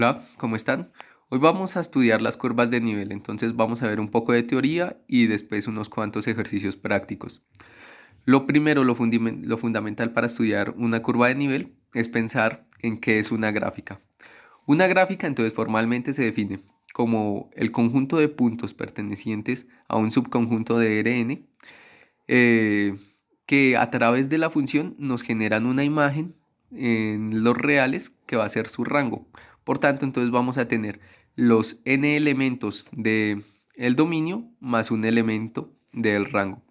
Hola, ¿cómo están? Hoy vamos a estudiar las curvas de nivel, entonces vamos a ver un poco de teoría y después unos cuantos ejercicios prácticos. Lo primero, lo fundamental para estudiar una curva de nivel es pensar en qué es una gráfica. Una gráfica entonces formalmente se define como el conjunto de puntos pertenecientes a un subconjunto de Rn eh, que a través de la función nos generan una imagen en los reales que va a ser su rango. Por tanto, entonces vamos a tener los n elementos del dominio más un elemento del rango.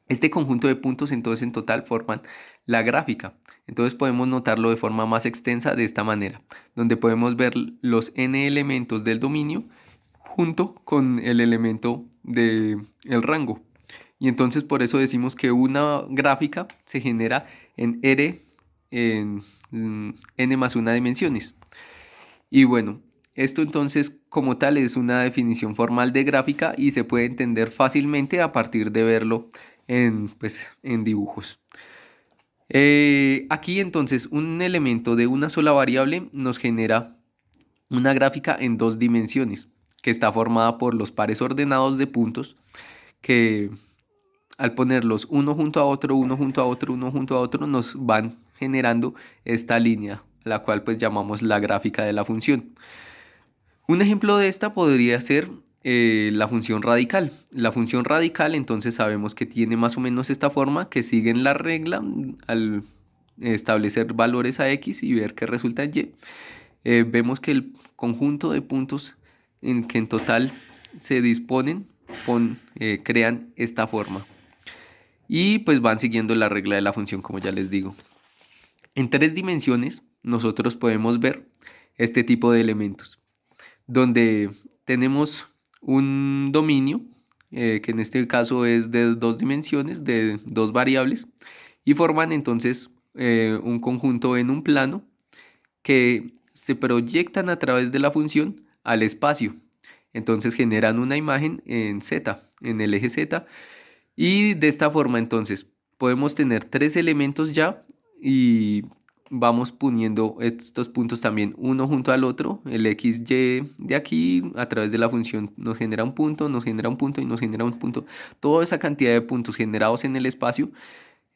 Este conjunto de puntos entonces en total forman la gráfica. Entonces podemos notarlo de forma más extensa de esta manera, donde podemos ver los n elementos del dominio junto con el elemento del rango. Y entonces por eso decimos que una gráfica se genera en R en n más una dimensiones. Y bueno, esto entonces como tal es una definición formal de gráfica y se puede entender fácilmente a partir de verlo en dibujos. Aquí entonces un elemento de una sola variable nos genera una gráfica en dos dimensiones que está formada por los pares ordenados de puntos que al ponerlos uno junto a otro, uno junto a otro, uno junto a otro, nos van generando esta línea, la cual pues llamamos la gráfica de la función. Un ejemplo de esta podría ser la función radical. La función radical entonces sabemos que tiene más o menos esta forma, que siguen la regla al establecer valores a x y ver qué resulta en y. Vemos que el conjunto de puntos en que en total se disponen crean esta forma. Y pues van siguiendo la regla de la función, como ya les digo. En tres dimensiones nosotros podemos ver este tipo de elementos, donde tenemos un dominio, que en este caso es de dos dimensiones, de dos variables, y forman entonces un conjunto en un plano que se proyectan a través de la función al espacio. Entonces generan una imagen en z, en el eje z, y de esta forma entonces podemos tener tres elementos ya y vamos poniendo estos puntos también uno junto al otro. El xy de aquí a través de la función nos genera un punto, nos genera un punto y nos genera un punto. Toda esa cantidad de puntos generados en el espacio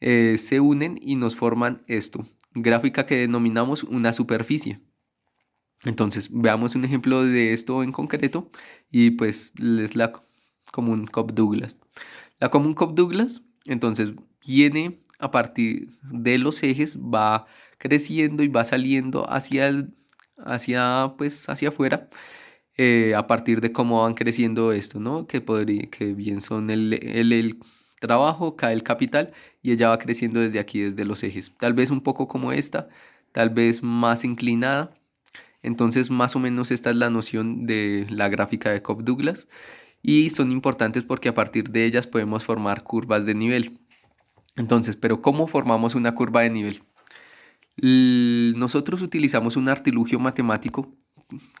se unen y nos forman esto, gráfica que denominamos una superficie. Entonces veamos un ejemplo de esto en concreto y pues es la común Cobb-Douglas. La común Cobb-Douglas, entonces, viene a partir de los ejes, va creciendo y va saliendo hacia afuera, a partir de cómo van creciendo esto, ¿no? Que bien son el trabajo, cae el capital y ella va creciendo desde aquí, desde los ejes. Tal vez un poco como esta, tal vez más inclinada. Entonces, más o menos esta es la noción de la gráfica de Cobb-Douglas y son importantes porque a partir de ellas podemos formar curvas de nivel. Entonces, pero ¿cómo formamos una curva de nivel? Nosotros utilizamos un artilugio matemático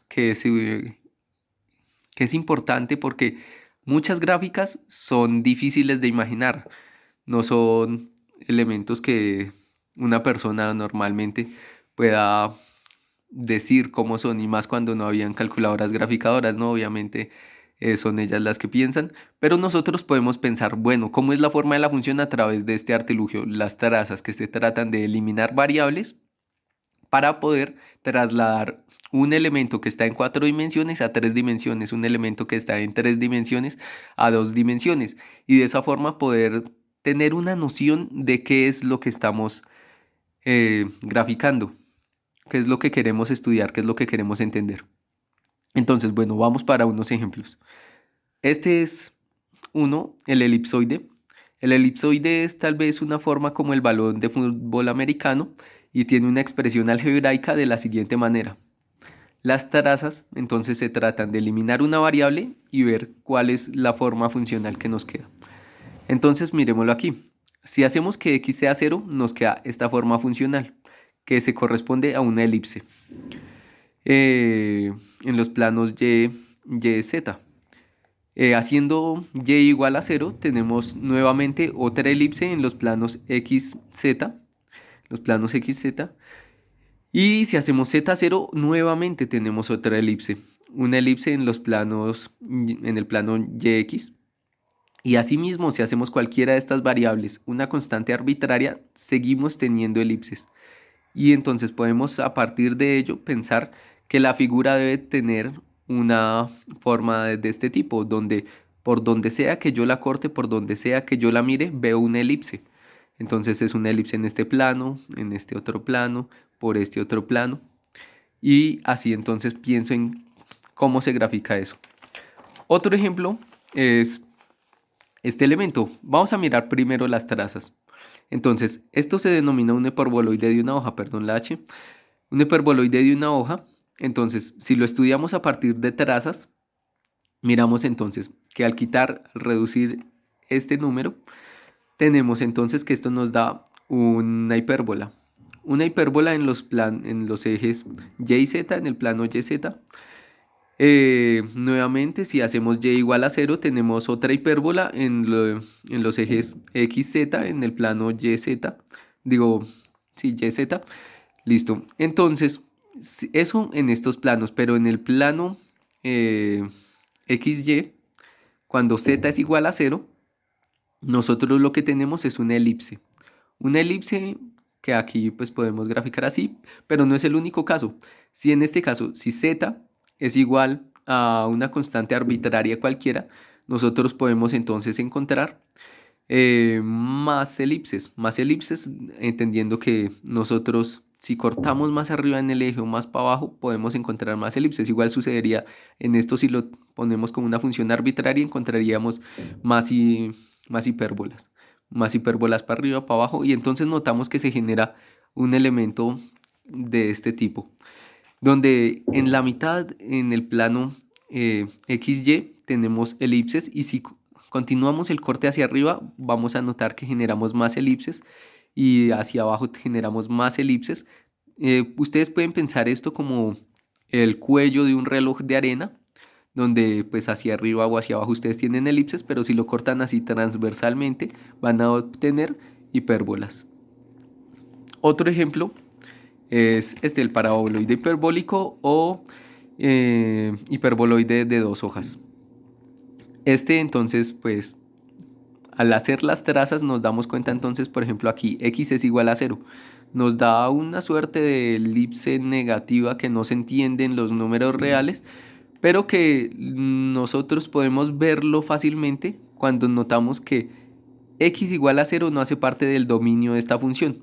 que que es importante porque muchas gráficas son difíciles de imaginar, no son elementos que una persona normalmente pueda decir cómo son, y más cuando no habían calculadoras graficadoras, ¿no? Obviamente son ellas las que piensan, pero nosotros podemos pensar, bueno, ¿cómo es la forma de la función a través de este artilugio? Las trazas que se tratan de eliminar variables para poder trasladar un elemento que está en 4 dimensiones a 3 dimensiones, un elemento que está en 3 dimensiones a 2 dimensiones, y de esa forma poder tener una noción de qué es lo que estamos graficando, qué es lo que queremos estudiar, qué es lo que queremos entender. Entonces, bueno, vamos para unos ejemplos. Este es el elipsoide. El elipsoide es tal vez una forma como el balón de fútbol americano y tiene una expresión algebraica de la siguiente manera. Las trazas entonces se tratan de eliminar una variable y ver cuál es la forma funcional que nos queda. Entonces miremoslo aquí. Si hacemos que x sea 0, nos queda esta forma funcional, que se corresponde a una elipse en los planos y, z. Haciendo y igual a 0, tenemos nuevamente otra elipse en los planos xz, los planos xz, Y si hacemos z0, nuevamente tenemos otra elipse. Una elipse en los planos, en el plano yx. Y asimismo, si hacemos cualquiera de estas variables una constante arbitraria, seguimos teniendo elipses. Y entonces podemos a partir de ello pensar que la figura debe tener una forma de este tipo, donde por donde sea que yo la corte, por donde sea que yo la mire, veo una elipse. Entonces es una elipse en este plano, en este otro plano, por este otro plano. Y así entonces pienso en cómo se grafica eso. Otro ejemplo es este elemento. Vamos a mirar primero las trazas. Entonces, esto se denomina un hiperboloide de una hoja, perdón, la H. Un hiperboloide de una hoja. Entonces, si lo estudiamos a partir de trazas, miramos entonces que al quitar, al reducir este número, tenemos entonces que esto nos da una hipérbola. Una hipérbola en los ejes Y y Z, en el plano YZ. Nuevamente, si hacemos y igual a 0, tenemos otra hipérbola en los ejes x, z, en el plano yz. Digo, sí, yz. Listo. Entonces, eso en estos planos, pero en el plano xy, cuando z es igual a 0, nosotros lo que tenemos es una elipse. Una elipse que aquí pues podemos graficar así, pero no es el único caso. Si en este caso, si z es igual a una constante arbitraria cualquiera, nosotros podemos entonces encontrar más elipses, entendiendo que nosotros si cortamos más arriba en el eje o más para abajo, podemos encontrar más elipses. Igual sucedería en esto si lo ponemos como una función arbitraria, encontraríamos más, más hipérbolas. Más hipérbolas para arriba, para abajo, y entonces notamos que se genera un elemento de este tipo, donde en la mitad, en el plano XY, tenemos elipses, y si continuamos el corte hacia arriba, vamos a notar que generamos más elipses, y hacia abajo generamos más elipses. Ustedes pueden pensar esto como el cuello de un reloj de arena, donde pues hacia arriba o hacia abajo ustedes tienen elipses, pero si lo cortan así transversalmente, van a obtener hipérbolas. Otro ejemplo es el paraboloide hiperbólico o hiperboloide de dos hojas. Entonces, pues, al hacer las trazas nos damos cuenta entonces, por ejemplo, aquí x es igual a 0. Nos da una suerte de elipse negativa que no se entiende en los números reales, pero que nosotros podemos verlo fácilmente cuando notamos que x igual a 0 no hace parte del dominio de esta función.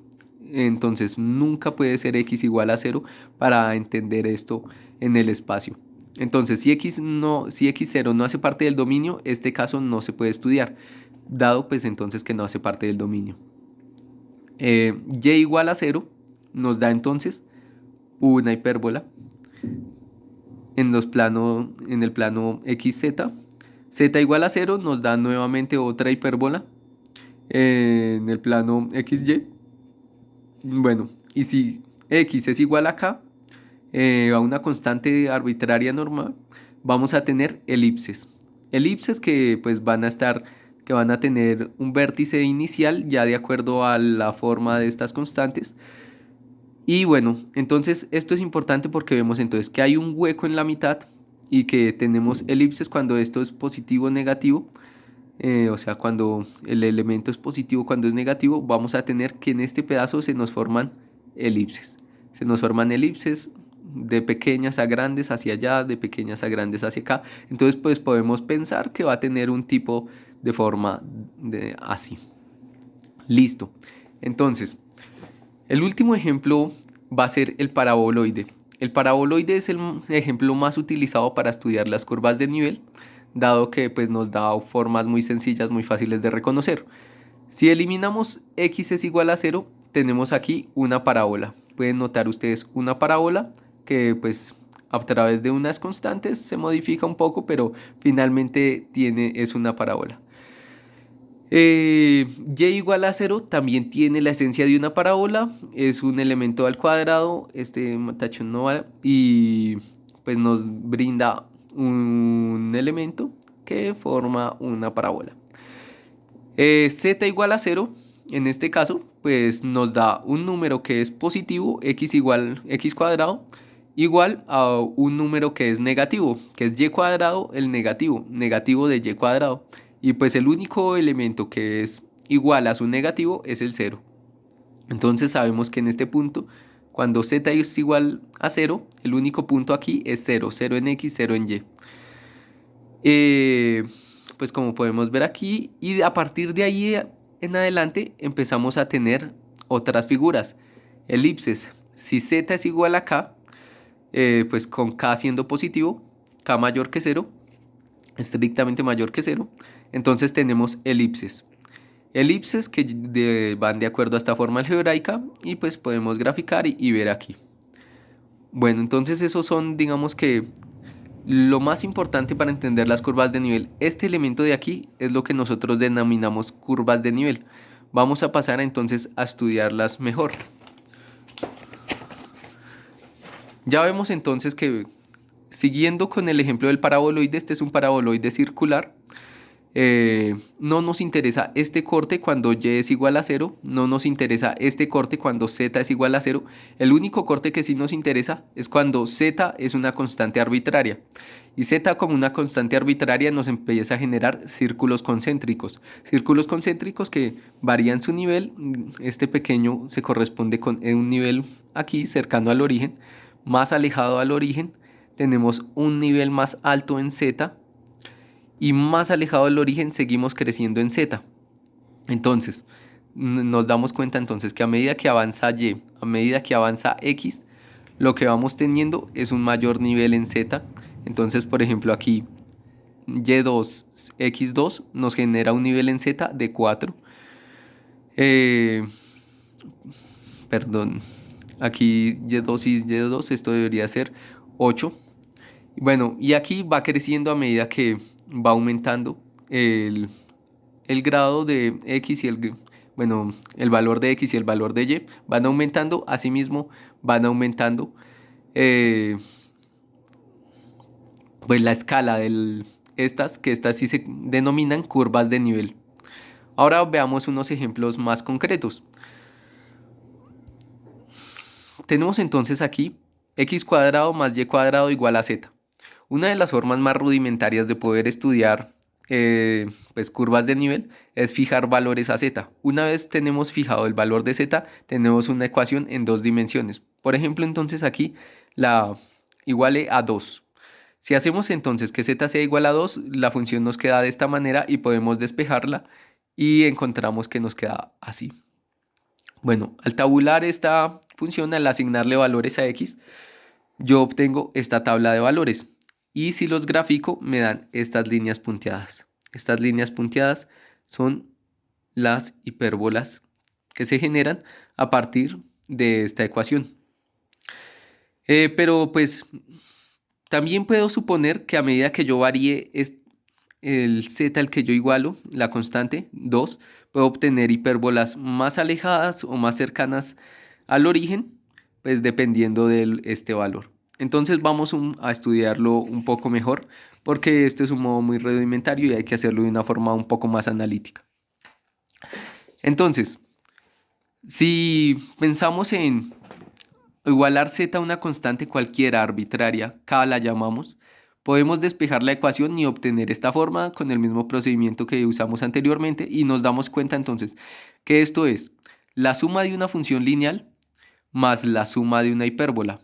Entonces nunca puede ser x igual a 0 para entender esto en el espacio. Entonces si x0 no hace parte del dominio, este caso no se puede estudiar, dado pues entonces que no hace parte del dominio. Y igual a 0 nos da entonces una hipérbola en el plano xz. Z igual a 0 nos da nuevamente otra hipérbola en el plano xy. Bueno, y si x es igual a k, a una constante arbitraria normal, vamos a tener elipses. Elipses que pues que van a tener un vértice inicial ya de acuerdo a la forma de estas constantes. Y bueno, entonces esto es importante porque vemos entonces que hay un hueco en la mitad y que tenemos elipses cuando esto es positivo o negativo. O sea, cuando el elemento es positivo, cuando es negativo, vamos a tener que en este pedazo se nos forman elipses. Se nos forman elipses de pequeñas a grandes hacia allá, de pequeñas a grandes hacia acá. Entonces, pues podemos pensar que va a tener un tipo de forma así. Listo. Entonces, el último ejemplo va a ser el paraboloide. El paraboloide es el ejemplo más utilizado para estudiar las curvas de nivel, dado que pues, nos da formas muy sencillas, muy fáciles de reconocer. Si eliminamos x es igual a 0, tenemos aquí una parábola. Pueden notar ustedes una parábola que pues a través de unas constantes se modifica un poco, pero finalmente es una parábola. Y igual a 0 también tiene la esencia de una parábola, es un elemento al cuadrado, este tachón no va, y pues nos brinda un elemento que forma una parábola. Z igual a 0 en este caso, pues nos da un número que es positivo, x igual x cuadrado, igual a un número que es negativo, que es y cuadrado, el negativo, negativo de y cuadrado. Y pues el único elemento que es igual a su negativo es el cero. Entonces sabemos que en este punto, cuando z es igual a cero, el único punto aquí es cero, cero en x, cero en y. Eh, pues como podemos ver aquí, y a partir de ahí en adelante empezamos a tener otras figuras, elipses. Si z es igual a k, pues con k siendo positivo, k mayor que cero, estrictamente mayor que cero, entonces tenemos elipses. Elipses que van de acuerdo a esta forma algebraica y pues podemos graficar y ver aquí. Bueno, entonces esos son, digamos que lo más importante para entender las curvas de nivel. Este elemento de aquí es lo que nosotros denominamos curvas de nivel. Vamos a pasar entonces a estudiarlas mejor. Ya vemos entonces que, siguiendo con el ejemplo del paraboloide, este es un paraboloide circular. No nos interesa este corte cuando y es igual a 0, no nos interesa este corte cuando z es igual a 0. El único corte que sí nos interesa es cuando z es una constante arbitraria. Y z como una constante arbitraria nos empieza a generar círculos concéntricos. Círculos concéntricos que varían su nivel. Este pequeño se corresponde con un nivel aquí cercano al origen. Más alejado al origen tenemos un nivel más alto en z. Y más alejado del origen seguimos creciendo en z. Entonces, nos damos cuenta entonces que a medida que avanza y, a medida que avanza x, lo que vamos teniendo es un mayor nivel en z. Entonces, por ejemplo, aquí y2, x2 nos genera un nivel en z de 4. Perdón, aquí y2 y y2, esto debería ser 8. Bueno, y aquí va creciendo a medida que va aumentando el grado de x y el valor de x y el valor de y van aumentando, asimismo van aumentando pues la escala de estas sí se denominan curvas de nivel. Ahora veamos unos ejemplos más concretos. Tenemos entonces aquí x cuadrado más y cuadrado igual a z. Una de las formas más rudimentarias de poder estudiar pues curvas de nivel es fijar valores a z. Una vez tenemos fijado el valor de z, tenemos una ecuación en dos dimensiones. Por ejemplo, entonces aquí la iguale a 2. Si hacemos entonces que z sea igual a 2, la función nos queda de esta manera y podemos despejarla y encontramos que nos queda así. Bueno, al tabular esta función, al asignarle valores a x, yo obtengo esta tabla de valores. Y si los grafico, me dan estas líneas punteadas. Estas líneas punteadas son las hipérbolas que se generan a partir de esta ecuación. Pero pues también puedo suponer que a medida que yo varíe el z al que yo igualo, la constante 2, puedo obtener hipérbolas más alejadas o más cercanas al origen, pues dependiendo de este valor. Entonces vamos a estudiarlo un poco mejor, porque esto es un modo muy rudimentario y hay que hacerlo de una forma un poco más analítica. Entonces, si pensamos en igualar z a una constante cualquiera arbitraria, k la llamamos, podemos despejar la ecuación y obtener esta forma con el mismo procedimiento que usamos anteriormente y nos damos cuenta entonces que esto es la suma de una función lineal más la suma de una hipérbola.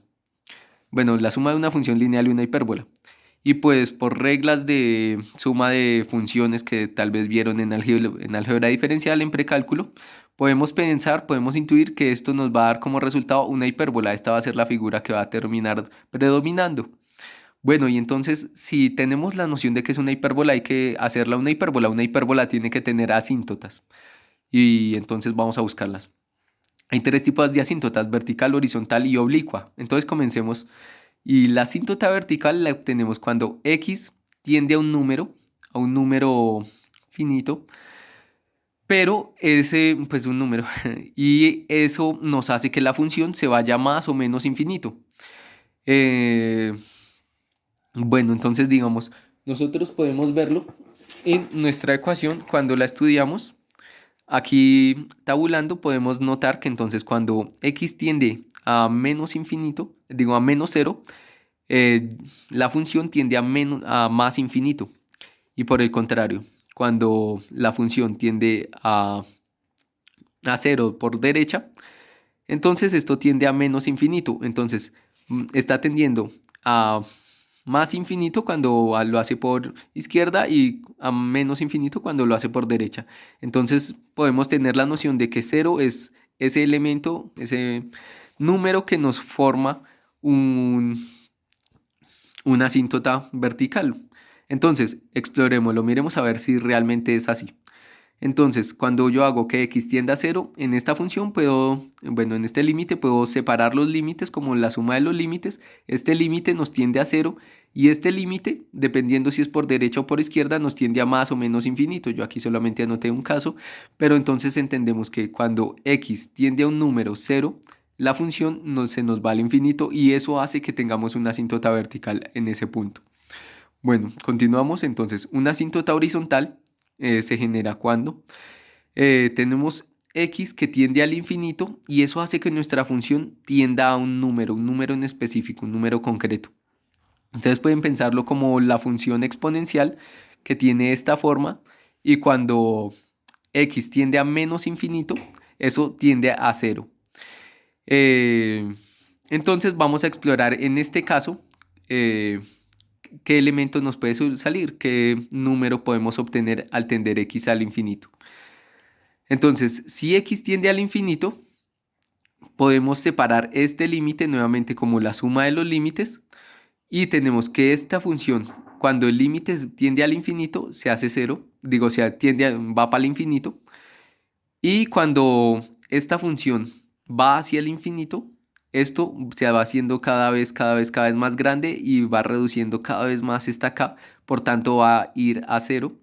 Bueno, la suma de una función lineal y una hipérbola. Y pues por reglas de suma de funciones que tal vez vieron en álgebra diferencial, en precálculo, podemos pensar, podemos intuir que esto nos va a dar como resultado una hipérbola. Esta va a ser la figura que va a terminar predominando. Bueno, y entonces si tenemos la noción de que es una hipérbola, hay que hacerla una hipérbola. Una hipérbola tiene que tener asíntotas. Y entonces vamos a buscarlas. Hay tres tipos de asíntotas, vertical, horizontal y oblicua. Entonces comencemos. Y la asíntota vertical la obtenemos cuando x tiende a un número finito, pero ese, pues un número, y eso nos hace que la función se vaya más o menos infinito. Bueno, entonces digamos, nosotros podemos verlo en nuestra ecuación cuando la estudiamos. aquí tabulando podemos notar que entonces cuando x tiende a menos infinito, digo a menos cero, la función tiende a más infinito. Y por el contrario, cuando la función tiende a cero por derecha, entonces esto tiende a menos infinito. Entonces está tendiendo a más infinito cuando lo hace por izquierda y a menos infinito cuando lo hace por derecha. Entonces podemos tener la noción de que cero es ese elemento, ese número que nos forma una asíntota vertical. Entonces, explorémoslo, miremos a ver si realmente es así. Entonces, cuando yo hago que x tienda a 0, en esta función puedo, bueno, en este límite puedo separar los límites como la suma de los límites. Este límite nos tiende a 0 y este límite, dependiendo si es por derecha o por izquierda, nos tiende a más o menos infinito. Yo aquí solamente anoté un caso, pero entonces entendemos que cuando x tiende a un número 0, la función se nos va al infinito y eso hace que tengamos una asíntota vertical en ese punto. Bueno, continuamos entonces. Una asíntota horizontal se genera cuando tenemos x que tiende al infinito y eso hace que nuestra función tienda a un número en específico, un número concreto. Ustedes pueden pensarlo como la función exponencial que tiene esta forma y cuando x tiende a menos infinito, eso tiende a cero. Entonces vamos a explorar en este caso qué elemento nos puede salir, qué número podemos obtener al tender x al infinito. Entonces, si x tiende al infinito, podemos separar este límite nuevamente como la suma de los límites y tenemos que esta función, cuando el límite tiende al infinito, se hace cero, digo, va para el infinito, y cuando esta función va hacia el infinito, esto se va haciendo cada vez más grande y va reduciendo cada vez más esta k, por tanto va a ir a cero.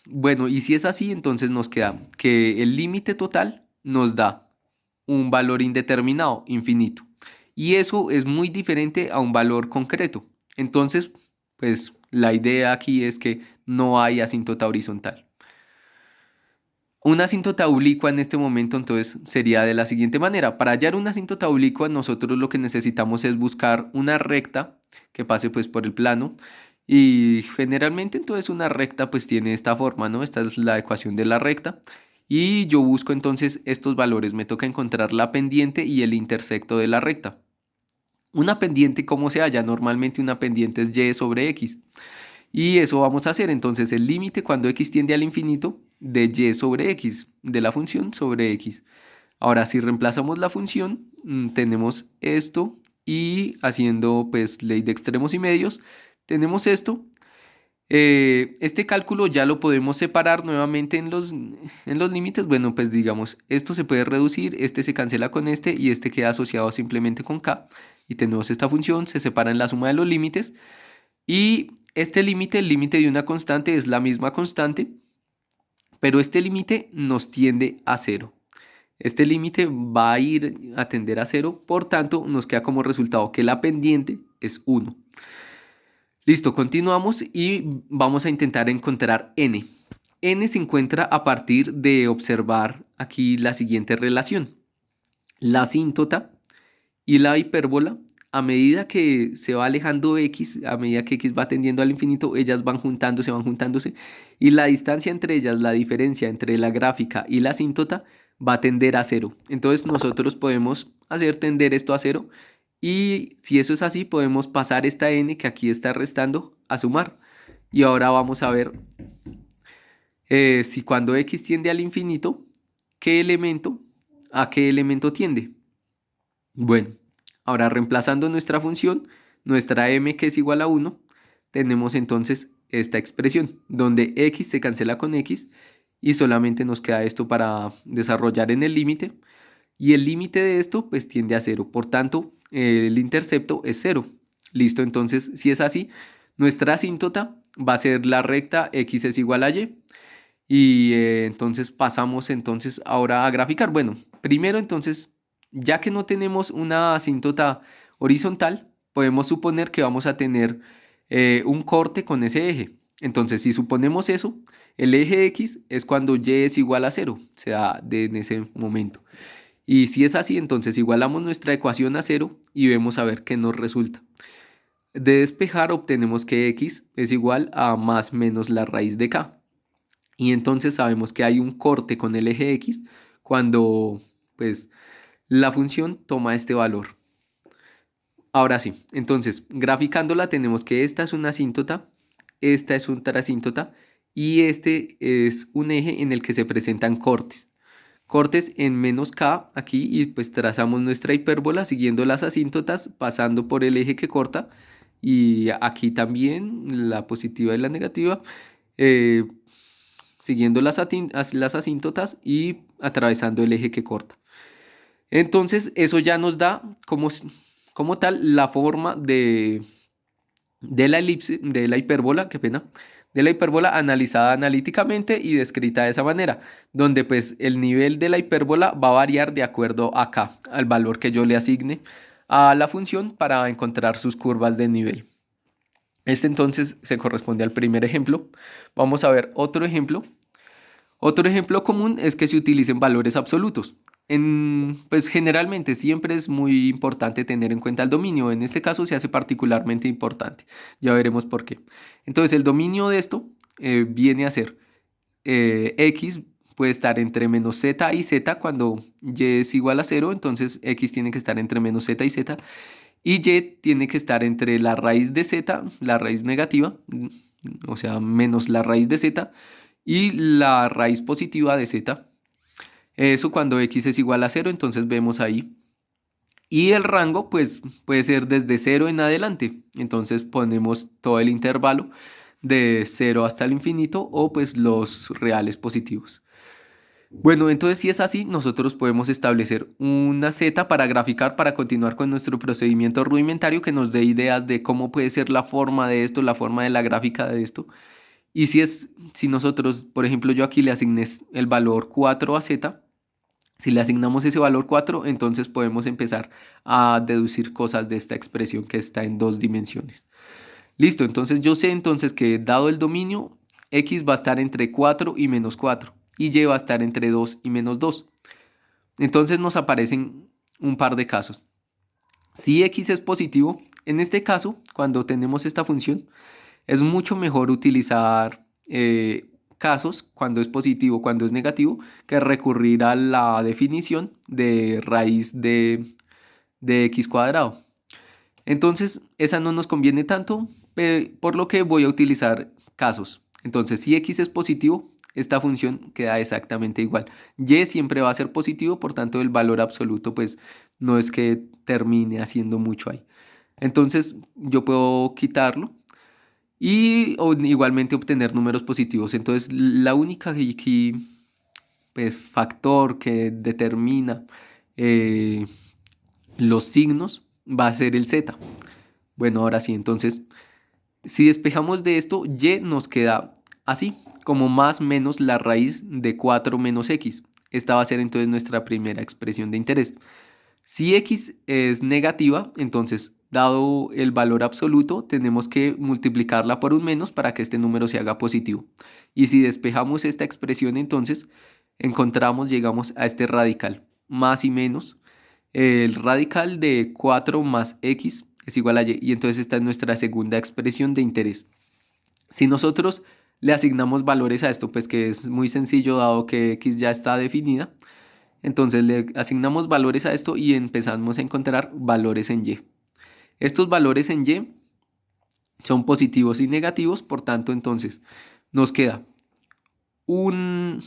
Bueno, y si es así, entonces nos queda que el límite total nos da un valor indeterminado, infinito. Y eso es muy diferente a un valor concreto. Entonces, pues la idea aquí es que no hay asíntota horizontal. Una asíntota oblicua en este momento entonces sería de la siguiente manera. Para hallar una asíntota oblicua nosotros lo que necesitamos es buscar una recta que pase pues por el plano y generalmente entonces una recta pues tiene esta forma, ¿no? Esta es la ecuación de la recta y yo busco entonces estos valores. Me toca encontrar la pendiente y el intersecto de la recta. Una pendiente, ¿cómo se halla? Normalmente una pendiente es y sobre x. Y eso vamos a hacer entonces el límite cuando x tiende al infinito de y sobre x, de la función sobre x. Ahora si reemplazamos la función, tenemos esto y haciendo pues ley de extremos y medios, tenemos esto. Este cálculo ya lo podemos separar nuevamente en los límites. Bueno, pues digamos, esto se puede reducir, este se cancela con este y este queda asociado simplemente con k. Y tenemos esta función, se separa en la suma de los límites. Y este límite, el límite de una constante es la misma constante, pero este límite nos tiende a cero. Este límite va a ir a tender a cero, por tanto nos queda como resultado que la pendiente es 1. Listo, continuamos y vamos a intentar encontrar n. N se encuentra a partir de observar aquí la siguiente relación. La asíntota y la hipérbola, a medida que se va alejando x, a medida que x va tendiendo al infinito, ellas van juntándose, y la distancia entre ellas, la diferencia entre la gráfica y la asíntota, va a tender a cero. Entonces nosotros podemos hacer tender esto a cero, y si eso es así, podemos pasar esta n que aquí está restando a sumar. Y ahora vamos a ver si cuando x tiende al infinito, ¿a qué elemento tiende? Bueno, ahora reemplazando nuestra función, nuestra m que es igual a 1, tenemos entonces esta expresión donde x se cancela con x y solamente nos queda esto para desarrollar en el límite. Y el límite de esto pues tiende a 0, por tanto el intercepto es 0. Listo, entonces si es así, nuestra asíntota va a ser la recta x es igual a y. Y entonces pasamos entonces ahora a graficar. Bueno, primero entonces, ya que no tenemos una asíntota horizontal, podemos suponer que vamos a tener un corte con ese eje. Entonces, si suponemos eso, el eje X es cuando Y es igual a 0, se da en ese momento. Y si es así, entonces igualamos nuestra ecuación a 0 y vemos a ver qué nos resulta. De despejar obtenemos que X es igual a más menos la raíz de K. Y entonces sabemos que hay un corte con el eje X cuando pues la función toma este valor. Ahora sí, entonces graficándola tenemos que esta es una asíntota, esta es otra asíntota y este es un eje en el que se presentan cortes. Cortes en menos K aquí y pues trazamos nuestra hipérbola siguiendo las asíntotas pasando por el eje que corta y aquí también la positiva y la negativa eh, siguiendo las asíntotas y atravesando el eje que corta. Entonces eso ya nos da como tal la forma de la elipse, de la hipérbola, qué pena, de la hipérbola analizada analíticamente y descrita de esa manera, donde pues el nivel de la hipérbola va a variar de acuerdo acá, al valor que yo le asigne a la función para encontrar sus curvas de nivel. Este entonces se corresponde al primer ejemplo. Vamos a ver otro ejemplo. Otro ejemplo común es que se utilicen valores absolutos. Pues generalmente siempre es muy importante tener en cuenta el dominio. En este caso se hace particularmente importante. Ya veremos por qué. Entonces el dominio de esto viene a ser x puede estar entre menos z y z cuando y es igual a 0. Entonces x tiene que estar entre menos z y z. Y y tiene que estar entre la raíz de z, la raíz negativa, o sea, menos la raíz de z y la raíz positiva de z. Eso cuando x es igual a 0, entonces vemos ahí. Y el rango pues puede ser desde 0 en adelante. Entonces ponemos todo el intervalo de 0 hasta el infinito o pues los reales positivos. Bueno, entonces si es así, nosotros podemos establecer una z para graficar para continuar con nuestro procedimiento rudimentario que nos dé ideas de cómo puede ser la forma de esto, la forma de la gráfica de esto. Y si nosotros, por ejemplo, yo aquí le asigné el valor 4 a z, si le asignamos ese valor 4, entonces podemos empezar a deducir cosas de esta expresión que está en dos dimensiones. Listo, entonces yo sé entonces que dado el dominio, x va a estar entre 4 y menos 4 y y va a estar entre 2 y menos 2. Entonces nos aparecen un par de casos. Si x es positivo, en este caso, cuando tenemos esta función, es mucho mejor utilizar casos cuando es positivo, cuando es negativo, que recurrir a la definición de raíz de x cuadrado. Entonces, esa no nos conviene tanto, por lo que voy a utilizar casos. Entonces, si x es positivo, esta función queda exactamente igual. Y siempre va a ser positivo, por tanto, el valor absoluto, pues, no es que termine haciendo mucho ahí. Entonces, yo puedo quitarlo y igualmente obtener números positivos. Entonces, la única aquí, pues, factor que determina los signos va a ser el z. Bueno, ahora sí, entonces, si despejamos de esto, y nos queda así, como más menos la raíz de 4 menos x. Esta va a ser entonces nuestra primera expresión de interés. Si x es negativa, entonces, dado el valor absoluto, tenemos que multiplicarla por un menos para que este número se haga positivo. Y si despejamos esta expresión, entonces, llegamos a este radical, más y menos. El radical de 4 más x es igual a y. Y entonces esta es nuestra segunda expresión de interés. Si nosotros le asignamos valores a esto, pues que es muy sencillo dado que x ya está definida, entonces le asignamos valores a esto y empezamos a encontrar valores en y. Estos valores en y son positivos y negativos, por tanto entonces nos queda una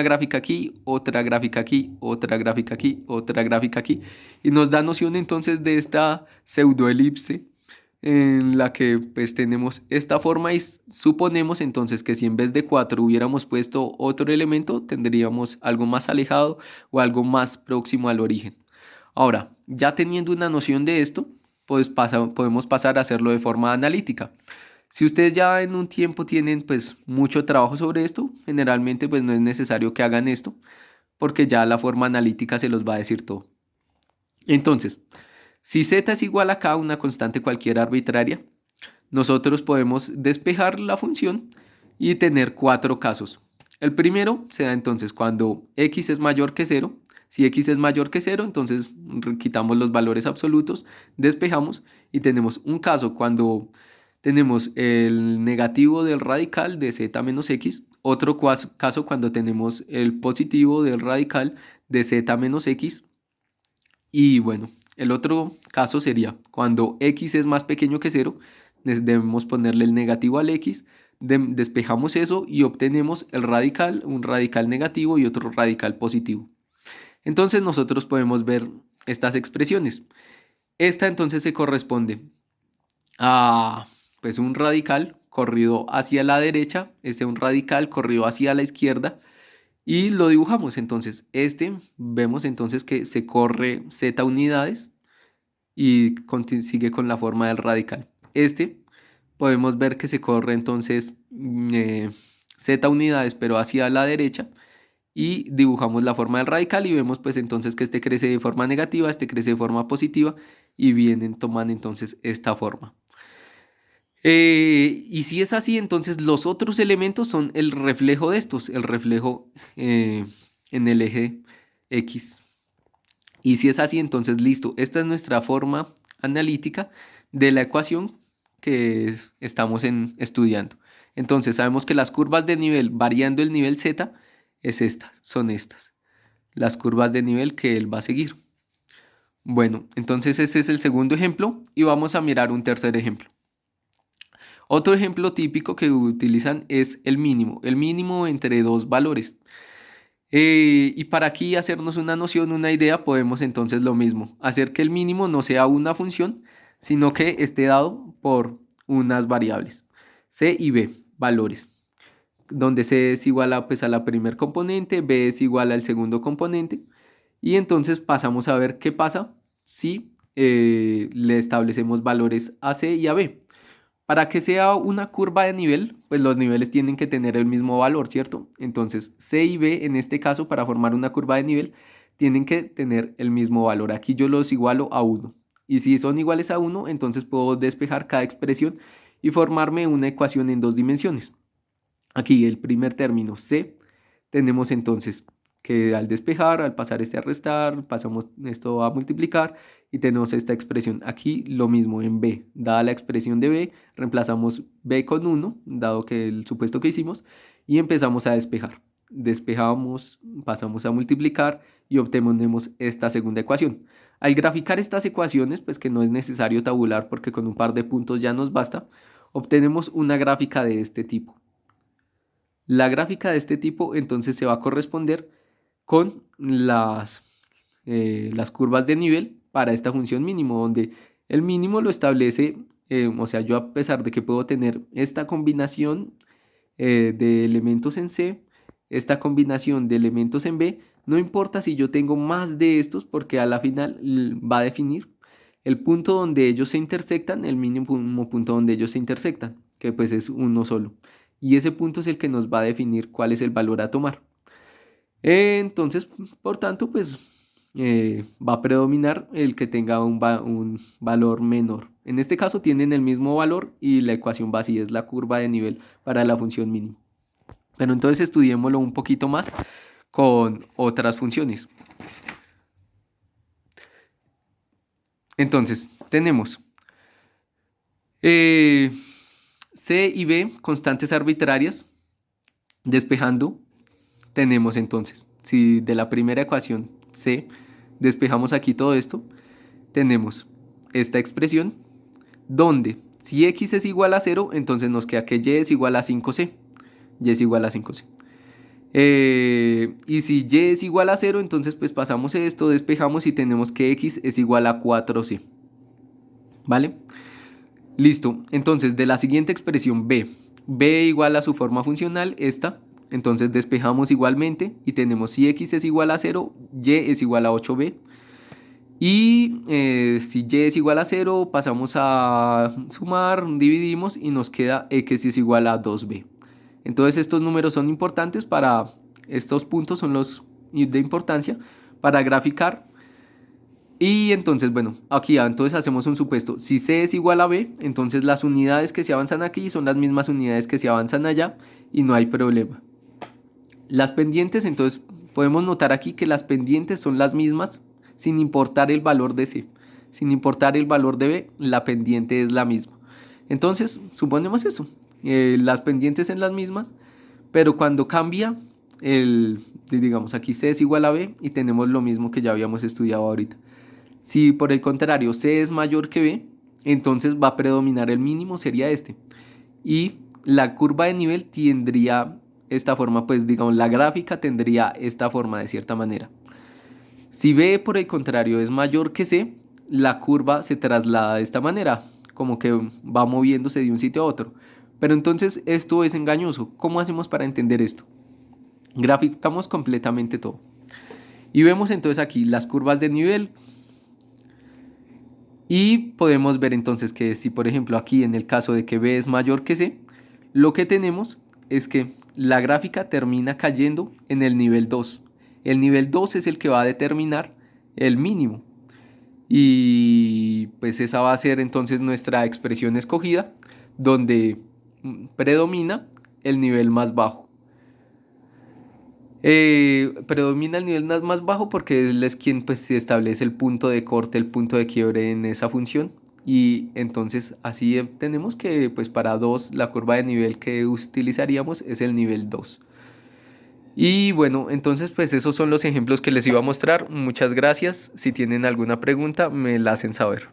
gráfica aquí, otra gráfica aquí, otra gráfica aquí, otra gráfica aquí, y nos da noción entonces de esta pseudoelipse en la que pues tenemos esta forma y suponemos entonces que si en vez de 4 hubiéramos puesto otro elemento, tendríamos algo más alejado o algo más próximo al origen. Ahora, ya teniendo una noción de esto, pues podemos pasar a hacerlo de forma analítica. Si ustedes ya en un tiempo tienen pues mucho trabajo sobre esto, generalmente pues no es necesario que hagan esto, porque ya la forma analítica se los va a decir todo. Entonces, si z es igual a k, una constante cualquiera arbitraria, nosotros podemos despejar la función y tener 4 casos. El primero se da entonces cuando x es mayor que 0. Si x es mayor que 0, entonces quitamos los valores absolutos, despejamos y tenemos un caso cuando tenemos el negativo del radical de z menos x, otro caso cuando tenemos el positivo del radical de z menos x, y bueno, el otro caso sería cuando x es más pequeño que 0, debemos ponerle el negativo al x, despejamos eso y obtenemos el radical, un radical negativo y otro radical positivo. Entonces nosotros podemos ver estas expresiones. Esta entonces se corresponde a pues un radical corrido hacia la derecha, un radical corrido hacia la izquierda, y lo dibujamos. Entonces vemos entonces que se corre z unidades y sigue con la forma del radical. Podemos ver que se corre entonces z unidades pero hacia la derecha, y dibujamos la forma del radical y vemos pues entonces que crece de forma negativa, crece de forma positiva y toman entonces esta forma. Y si es así, entonces los otros elementos son el reflejo de estos, el reflejo en el eje X. Y si es así, entonces listo, esta es nuestra forma analítica de la ecuación que estamos estudiando. Entonces sabemos que las curvas de nivel variando el nivel z son estas, las curvas de nivel que él va a seguir. Bueno, entonces ese es el segundo ejemplo y vamos a mirar un tercer ejemplo. Otro ejemplo típico que utilizan es el mínimo entre dos valores. Y para aquí hacernos una noción, una idea, podemos entonces lo mismo, hacer que el mínimo no sea una función, sino que esté dado por unas variables, c y b, valores, donde c es igual a la primer componente, b es igual al segundo componente, y entonces pasamos a ver qué pasa si le establecemos valores a c y a b. Para que sea una curva de nivel, pues los niveles tienen que tener el mismo valor, ¿cierto? Entonces C y B en este caso para formar una curva de nivel tienen que tener el mismo valor. Aquí yo los igualo a 1. Y si son iguales a 1, entonces puedo despejar cada expresión y formarme una ecuación en 2 dimensiones. Aquí el primer término C, tenemos entonces que al despejar, al pasar a restar, pasamos esto a multiplicar y tenemos esta expresión. Aquí lo mismo en B, dada la expresión de B, reemplazamos B con 1, dado que el supuesto que hicimos, y empezamos a despejar. Despejamos, pasamos a multiplicar y obtenemos esta segunda ecuación. Al graficar estas ecuaciones, pues que no es necesario tabular porque con un par de puntos ya nos basta, obtenemos una gráfica de este tipo. La gráfica de este tipo entonces se va a corresponder con las curvas de nivel para esta función mínimo, donde el mínimo lo establece, o sea, yo a pesar de que puedo tener esta combinación de elementos en C, esta combinación de elementos en B, no importa si yo tengo más de estos, porque a la final va a definir el punto donde ellos se intersectan, el mínimo punto donde ellos se intersectan, que pues es uno solo. Y ese punto es el que nos va a definir cuál es el valor a tomar. Entonces, por tanto, pues va a predominar el que tenga un valor menor. En este caso tienen el mismo valor y la ecuación vacía es la curva de nivel para la función mínima. Pero entonces estudiémoslo un poquito más con otras funciones. Entonces, tenemos C y B, constantes arbitrarias. Despejando, tenemos entonces, si de la primera ecuación C despejamos aquí todo esto, tenemos esta expresión donde si x es igual a 0, entonces nos queda que y es igual a 5c. Y es igual a 5c. Y si y es igual a 0, entonces pues pasamos esto, despejamos y tenemos que x es igual a 4c. ¿Vale? Listo. Entonces de la siguiente expresión b igual a su forma funcional, esta. Entonces despejamos igualmente y tenemos si x es igual a 0, y es igual a 8b. Y si y es igual a 0, pasamos a sumar, dividimos y nos queda x es igual a 2b. Entonces estos números son importantes estos puntos son los de importancia para graficar Y entonces, bueno, aquí entonces hacemos un supuesto. Si C es igual a B, entonces las unidades que se avanzan aquí son las mismas unidades que se avanzan allá y no hay problema. Las pendientes, entonces podemos notar aquí que las pendientes son las mismas sin importar el valor de C. Sin importar el valor de B, la pendiente es la misma. Entonces, suponemos eso. Las pendientes son las mismas, pero cuando cambia, digamos aquí C es igual a B y tenemos lo mismo que ya habíamos estudiado ahorita. Si por el contrario C es mayor que B, entonces va a predominar el mínimo, sería este. Y la curva de nivel tendría esta forma, pues digamos la gráfica tendría esta forma de cierta manera. Si B por el contrario es mayor que C, la curva se traslada de esta manera, como que va moviéndose de un sitio a otro. Pero entonces esto es engañoso. ¿Cómo hacemos para entender esto? Graficamos completamente todo. Y vemos entonces aquí las curvas de nivel. Y podemos ver entonces que si por ejemplo aquí en el caso de que B es mayor que C, lo que tenemos es que la gráfica termina cayendo en el nivel 2. El nivel 2 es el que va a determinar el mínimo. Y pues esa va a ser entonces nuestra expresión escogida, donde predomina el nivel más bajo. Predomina el nivel más bajo porque él es quien pues se establece el punto de corte, el punto de quiebre en esa función. Y entonces así tenemos que pues para 2 la curva de nivel que utilizaríamos es el nivel 2. Y bueno, entonces pues esos son los ejemplos que les iba a mostrar. Muchas gracias. Si tienen alguna pregunta me la hacen saber.